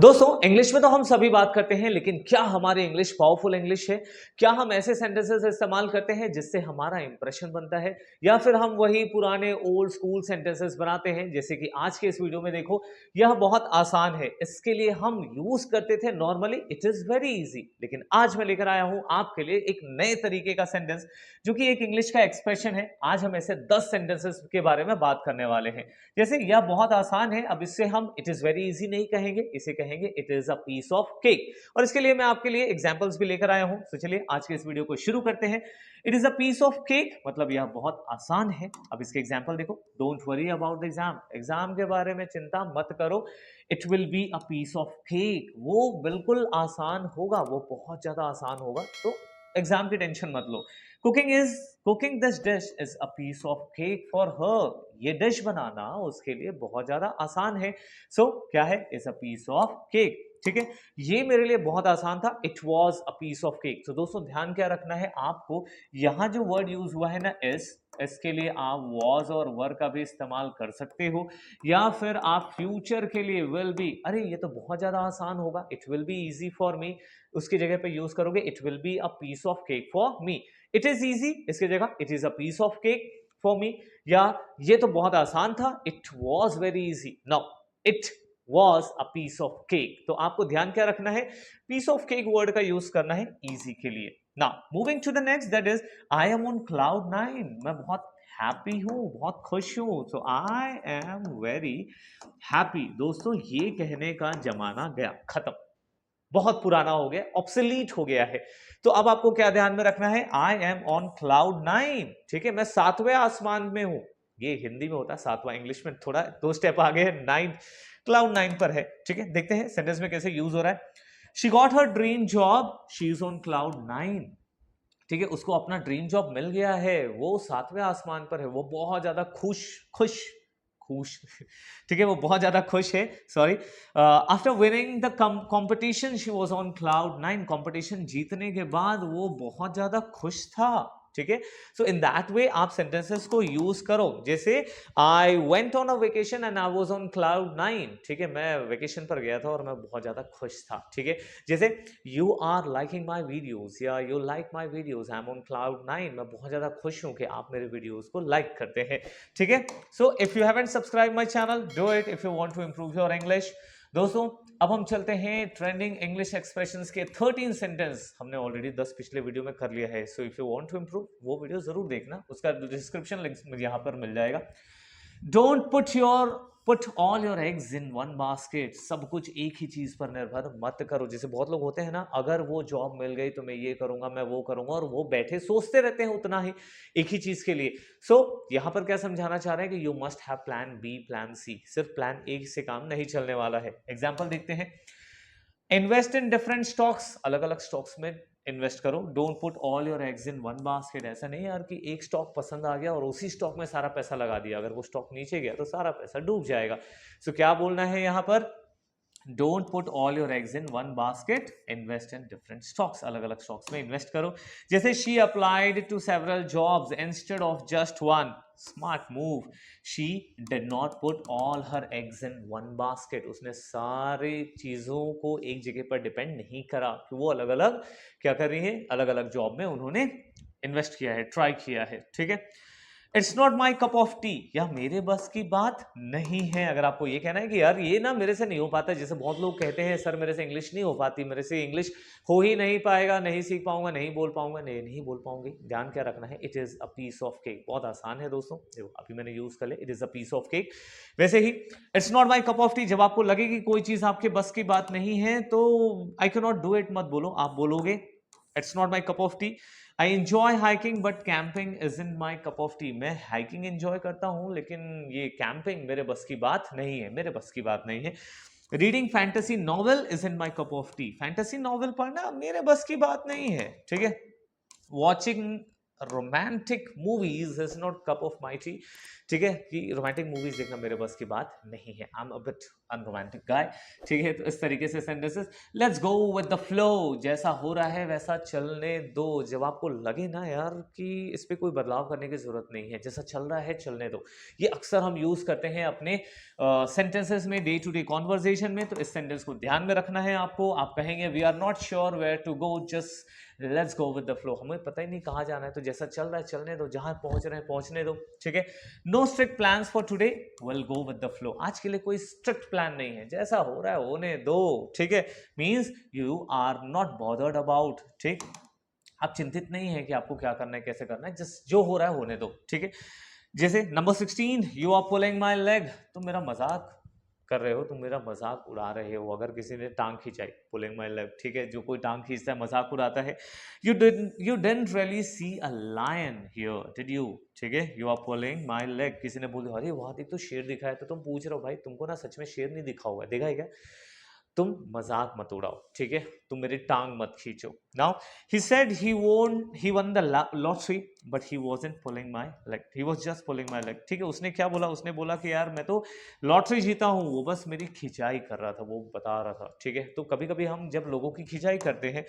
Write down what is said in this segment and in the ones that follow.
दोस्तों इंग्लिश में तो हम सभी बात करते हैं, लेकिन क्या हमारी इंग्लिश पावरफुल इंग्लिश है? क्या हम ऐसे सेंटेंसेस इस्तेमाल करते हैं जिससे हमारा इंप्रेशन बनता है, या फिर हम वही पुराने ओल्ड स्कूल सेंटेंसेस बनाते हैं? जैसे कि आज के इस वीडियो में देखो, यह बहुत आसान है। इसके लिए हम यूज करते थे normally, it is very easy. लेकिन आज मैं लेकर आया हूं आपके लिए एक नए तरीके का सेंटेंस, जो कि एक इंग्लिश का एक्सप्रेशन है। आज हम ऐसे 10 सेंटेंसेस के बारे में बात करने वाले हैं। जैसे यह बहुत आसान है, अब इससे हम इट इज वेरी इजी नहीं कहेंगे, इसे कहेंगे it is a piece of cake. और इसके लिए मैं आपके लिए एग्जांपल्स भी लेकर आया हूं। तो चलिए आज के इस वीडियो को शुरू करते हैं। It is a piece of cake मतलब यह बहुत आसान है। अब इसके एग्जांपल देखो। Don't worry about the exam, exam के बारे में चिंता मत करो। It will be a piece of cake, वो बिल्कुल आसान होगा, वो बहुत ज्यादा आसान होगा। तो एग्जाम की टेंशन मत लो। Cooking this dish is a piece of cake for her. ये डिश बनाना उसके लिए बहुत ज्यादा आसान है। सो क्या है? Is a piece of cake. ठीक है, ये मेरे लिए बहुत आसान था। It was a piece of cake. तो दोस्तों ध्यान क्या रखना है आपको, यहां जो वर्ड यूज हुआ है ना इस, इसके लिए आप वॉज और वर का भी इस्तेमाल कर सकते हो, या फिर आप फ्यूचर के लिए विल बी, अरे ये तो बहुत ज्यादा आसान होगा, it will be easy for me, उसकी जगह पे यूज करोगे it will be a piece of cake for me. It is easy इसकी जगह it is a piece of cake for me. या ये तो बहुत आसान था, it was very easy. Now it was a piece of cake. तो आपको ध्यान क्या रखना है, पीस ऑफ केक वर्ड का यूज करना है इजी के लिए। Now moving to the next, that is I am on cloud nine. मैं बहुत हैप्पी हूं, बहुत खुश हूं। So I am very happy. दोस्तों ये कहने का जमाना गया, खत्म, बहुत पुराना हो गया, ऑब्सोलीट हो गया है। तो अब आपको क्या ध्यान में रखना है, I am on cloud nine. ठीक है, मैं 7वें आसमान में हूं। ये हिंदी में होता है 7वां, इंग्लिश में थोड़ा 2 स्टेप आगे है, 9, क्लाउड 9 पर है। ठीक है, देखते हैं सेंटेंस में कैसे यूज हो रहा है। She got her dream job, she is on cloud 9। ठीक है, उसको अपना ड्रीम जॉब मिल गया है, वो 7वें आसमान पर है, वो बहुत ज्यादा खुश खुश खुश ठीक है, वो बहुत ज्यादा खुश है। Sorry, after winning the competition she was on cloud 9। Competition जीतने के बाद वो बहुत ज्यादा खुश था। ठीक है, सो इन दैट वे आप सेंटेंसेस को यूज करो। जैसे I went on a vacation and I was on cloud 9। ठीक है, मैं वेकेशन पर गया था और मैं बहुत ज्यादा खुश था। ठीक है, जैसे you are liking my videos, या you like my videos, I am on cloud 9। मैं बहुत ज्यादा खुश हूं कि आप मेरे वीडियोज को लाइक करते हैं। ठीक है, so if you haven't subscribe my channel, do it if you want to improve your English. दोस्तों अब हम चलते हैं ट्रेंडिंग इंग्लिश एक्सप्रेशंस के 13 सेंटेंस। हमने ऑलरेडी 10 पिछले वीडियो में कर लिया है। So if you want to improve, वो वीडियो जरूर देखना, उसका डिस्क्रिप्शन लिंक यहाँ पर मिल जाएगा। Don't put all your eggs in one basket. सब कुछ एक ही चीज पर निर्भर मत करो। जैसे बहुत लोग होते हैं ना, अगर वो जॉब मिल गई तो मैं ये करूंगा, मैं वो करूंगा, और वो बैठे सोचते रहते हैं उतना ही एक ही चीज के लिए। सो यहां पर क्या समझाना चाह रहे हैं कि you must have plan B, plan C. सिर्फ प्लान ए से काम नहीं चलने वाला है। एग्जाम्पल देखते हैं। इन्वेस्ट इन डिफरेंट स्टॉक्स, अलग अलग स्टॉक्स में इन्वेस्ट करो। Don't put all your eggs in one basket. ऐसा नहीं यार कि एक स्टॉक पसंद आ गया और उसी स्टॉक में सारा पैसा लगा दिया, अगर वो स्टॉक नीचे गया तो सारा पैसा डूब जाएगा। सो क्या बोलना है यहां पर, don't put all your eggs in one basket, invest in different stocks, अलग अलग स्टॉक्स में इन्वेस्ट करो। जैसे she applied to several jobs instead of just one. Smart move. She did not put all her eggs in one basket. उसने सारी चीजों को एक जगह पर डिपेंड नहीं करा, कि वो अलग अलग क्या कर रही है, अलग अलग जॉब में उन्होंने इन्वेस्ट किया है, ट्राई किया है। ठीक है, it's not my cup of T, या मेरे बस की बात नहीं है। अगर आपको ये कहना है कि यार ये ना मेरे से नहीं हो पाता, जैसे बहुत लोग कहते हैं सर मेरे से इंग्लिश नहीं हो पाती, मेरे से इंग्लिश हो ही नहीं पाएगा, नहीं सीख पाऊंगा, नहीं बोल पाऊंगा, नहीं बोल पाऊंगी। ध्यान क्या रखना है, it is a piece of cake. बहुत आसान है दोस्तों, देखो अभी मैंने यूज कर लिया, it is a piece of cake. वैसे ही it's not my cup of tea, जब आपको लगे कि कोई चीज आपके बस की बात नहीं है तो I can not do it मत बोलो, आप बोलोगे it's not my cup of T. I enjoy hiking but camping is in my cup of T. मैं हाइकिंग एंजॉय करता हूं, लेकिन ये कैंपिंग मेरे बस की बात नहीं है, मेरे बस की बात नहीं है। Reading fantasy novel is in my cup of T. Fantasy novel पढ़ना मेरे बस की बात नहीं है। ठीक है, watching romantic movies is not cup of my T. ठीक है, कि रोमांटिक मूवीज देखना मेरे बस की बात नहीं है। I am a bit unromantic guy, ठीक है। तो इस तरीके से sentences, let's go with the flow, जैसा हो रहा है वैसा चलने दो। जब आपको लगे ना यार कि इस पे कोई बदलाव करने की जरूरत नहीं है, जैसा चल रहा है चलने दो, ये अक्सर हम यूज करते हैं अपने सेंटेंसेस में, डे टू डे कॉन्वर्जेशन में। तो इस सेंटेंस को ध्यान में रखना है आपको। आप कहेंगे we are not sure where to go, just let's go with the flow, हमें पता ही नहीं कहाँ जाना है, तो जैसा चल रहा है चलने दो, जहां पहुंच रहे हैं पहुंचने दो, ठीक है। No strict plans for today, will go with the flow, आज के लिए कोई स्ट्रिक्ट प्लान नहीं है, जैसा हो रहा है होने दो, ठीक है। Means you are not bothered about, ठीक, आप चिंतित नहीं है कि आपको क्या करना है कैसे करना है, जस्ट जो हो रहा है होने दो, ठीक है। जैसे number 16, you are pulling my leg, तुम मेरा मजाक कर रहे हो, तुम मेरा मजाक उड़ा रहे हो। अगर किसी ने टांग खींचाई, पुलिंग माई लेग, ठीक है, जो कोई टांग खींचता है मजाक उड़ाता है। You didn't really see a lion here did you, ठीक है, you are pulling my leg, किसी ने बोल दिया अरे वहां देख तो शेर दिखा है, तो तुम पूछ रहे हो भाई तुमको ना सच में शेर नहीं दिखा हुआ है, देखा है क्या, तुम मजाक मत उड़ाओ, ठीक है, तुम मेरी टांग मत खींचो। Now he said he won the lottery but he wasn't pulling my leg, he was just pulling my leg, ठीक है। उसने क्या बोला, उसने बोला कि यार मैं तो लॉटरी जीता हूं, वो बस मेरी खिंचाई कर रहा था, वो बता रहा था, ठीक है। तो कभी कभी हम जब लोगों की खिंचाई करते हैं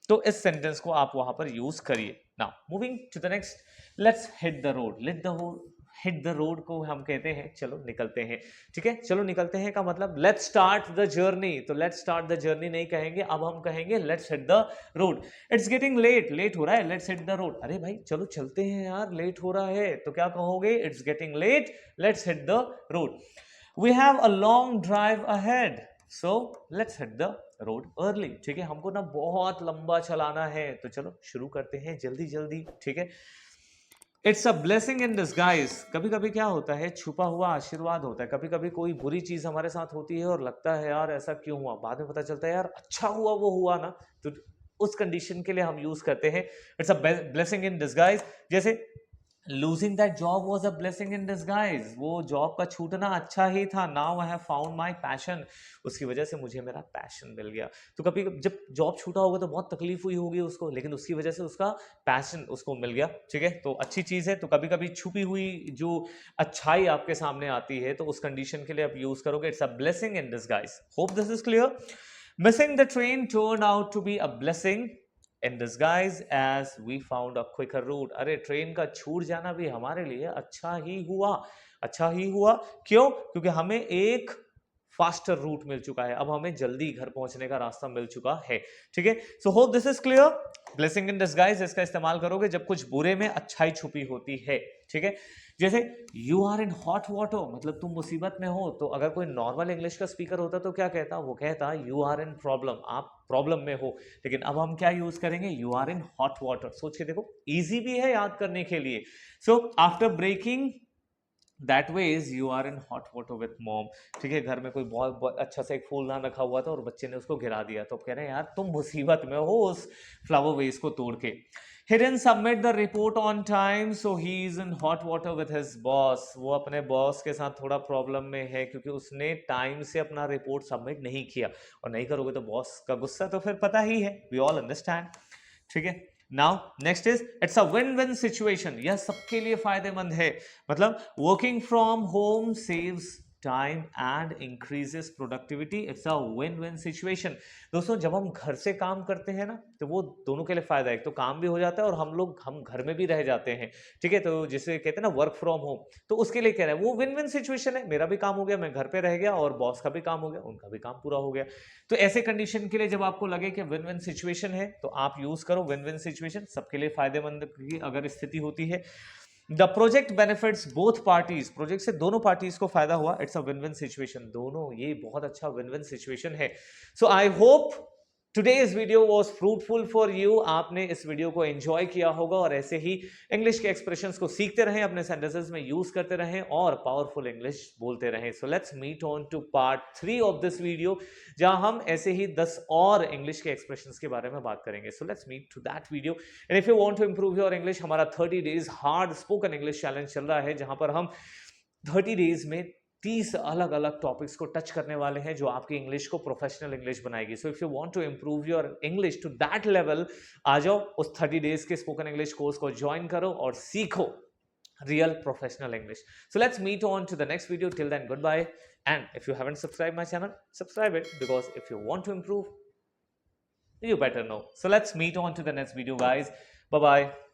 तो इस सेंटेंस को आप वहां पर यूज करिए। Now moving to the next, let's hit the road, hit the road को हम कहते हैं चलो निकलते हैं, ठीक है। चलो निकलते हैं का मतलब लेट्स स्टार्ट द जर्नी, तो लेट्स स्टार्ट द जर्नी नहीं कहेंगे, अब हम कहेंगे let's hit the road. It's getting late, late हो रहा है, लेट्स हिट द रोड, अरे भाई चलो चलते हैं यार, लेट हो रहा है, तो क्या कहोगे, it's getting late, let's hit the road. We have a long drive ahead, so let's hit the road early, ठीक है, हमको ना बहुत लंबा चलाना है, तो चलो शुरू करते हैं जल्दी जल्दी, ठीक है। It's a blessing in disguise, कभी कभी क्या होता है छुपा हुआ आशीर्वाद होता है, कभी कभी कोई बुरी चीज हमारे साथ होती है और लगता है यार ऐसा क्यों हुआ, बाद में पता चलता है यार अच्छा हुआ वो हुआ ना, तो उस कंडीशन के लिए हम यूज करते हैं it's a blessing in disguise. जैसे losing that job was a blessing in disguise, वो जॉब का छूटना अच्छा ही था, now I have found my passion, उसकी वजह से मुझे मेरा पैशन मिल गया। तो कभी जब जॉब छूटा होगा तो बहुत तकलीफ हुई होगी उसको, लेकिन उसकी वजह से उसका पैशन उसको मिल गया, ठीक है, तो अच्छी चीज है। तो कभी कभी छुपी हुई जो अच्छाई आपके सामने आती है तो उस कंडीशन के लिए आप यूज करोगे it's a blessing in disguise. Hope this is clear. Missing the train turn out to be a blessing in disguise as we found a quicker route, अरे ट्रेन का छूट जाना भी हमारे लिए अच्छा ही हुआ, अच्छा ही हुआ, क्यों, क्योंकि हमें एक फास्टर रूट मिल चुका है, अब हमें जल्दी घर पहुंचने का रास्ता मिल चुका है, ठीक है। So hope this is clear. Blessing in disguise इसका इस्तेमाल करोगे जब कुछ बुरे में अच्छाई छुपी होती है, ठीक है। जैसे you are in hot water, मतलब तुम मुसीबत में हो, तो अगर कोई नॉर्मल इंग्लिश का स्पीकर होता तो क्या कहता, वो कहता यू आर इन प्रॉब्लम, आप प्रॉब्लम में हो, लेकिन अब हम क्या यूज करेंगे, you are in hot water. सोच के देखो, इजी भी है याद करने के लिए। So after breaking that vase you are in hot water with mom, ठीक है, घर में कोई बहुत अच्छा सा एक फूलदान रखा हुआ था और बच्चे ने उसको गिरा दिया, तो अब कह रहे हैं यार तुम मुसीबत में हो उस फ्लावर वेस को तोड़ के। He didn't submit the report on time, so he is in hot water with his boss. वो अपने बॉस के साथ थोड़ा प्रॉब्लम में है क्योंकि उसने टाइम से अपना रिपोर्ट सबमिट नहीं किया, और नहीं करोगे तो बॉस का गुस्सा तो फिर पता ही है, वी ऑल अंडरस्टैंड, ठीक है। Now next is it's a win win situation, यह सबके लिए फायदेमंद है, मतलब working from home saves time and increases productivity, it's a win win situation. दोस्तों जब हम घर से काम करते हैं ना तो वो दोनों के लिए फायदा है, एक तो काम भी हो जाता है और हम घर में भी रह जाते हैं, ठीक है, तो जिसे कहते हैं ना वर्क फ्रॉम होम, तो उसके लिए कह रहा है वो विन विन सिचुएशन है, मेरा भी काम हो गया, मैं घर पे रह गया, और बॉस का भी काम हो गया, उनका भी काम पूरा हो गया। तो ऐसे कंडीशन के लिए जब आपको लगे कि विन विन सिचुएशन है तो आप यूज करो विन विन सिचुएशन, सबके लिए फायदेमंद की अगर स्थिति होती है। The project benefits both parties, project से दोनों पार्टीज को फायदा हुआ, it's a win win situation, दोनों, ये बहुत अच्छा विन विन सिचुएशन है। So I hope today's video was fruitful for you, आपने इस वीडियो को एंजॉय किया होगा और ऐसे ही इंग्लिश के एक्सप्रेशंस को सीखते रहें, अपने सेंटेंसेस में यूज करते रहें और पावरफुल इंग्लिश बोलते रहें। So let's meet on to part 3 of this video, जहां हम ऐसे ही 10 और इंग्लिश के एक्सप्रेशंस के बारे में बात करेंगे। So let's meet to that video. And if you want to improve your English, हमारा 30 days hard spoken English challenge चल रहा है, जहां पर हम 30 डेज में 30 अलग अलग टॉपिक्स को टच करने वाले हैं जो आपकी इंग्लिश को प्रोफेशनल इंग्लिश बनाएगी। So if you want to improve your English to that level, आ जाओ उस 30 डेज के स्पोकन इंग्लिश कोर्स को ज्वाइन करो और सीखो real professional English. So let's meet on to the next video. Till then, goodbye. And if you haven't subscribed my channel, subscribe it, because if you want to improve, you better know. So let's meet on to the next video, guys. Bye bye.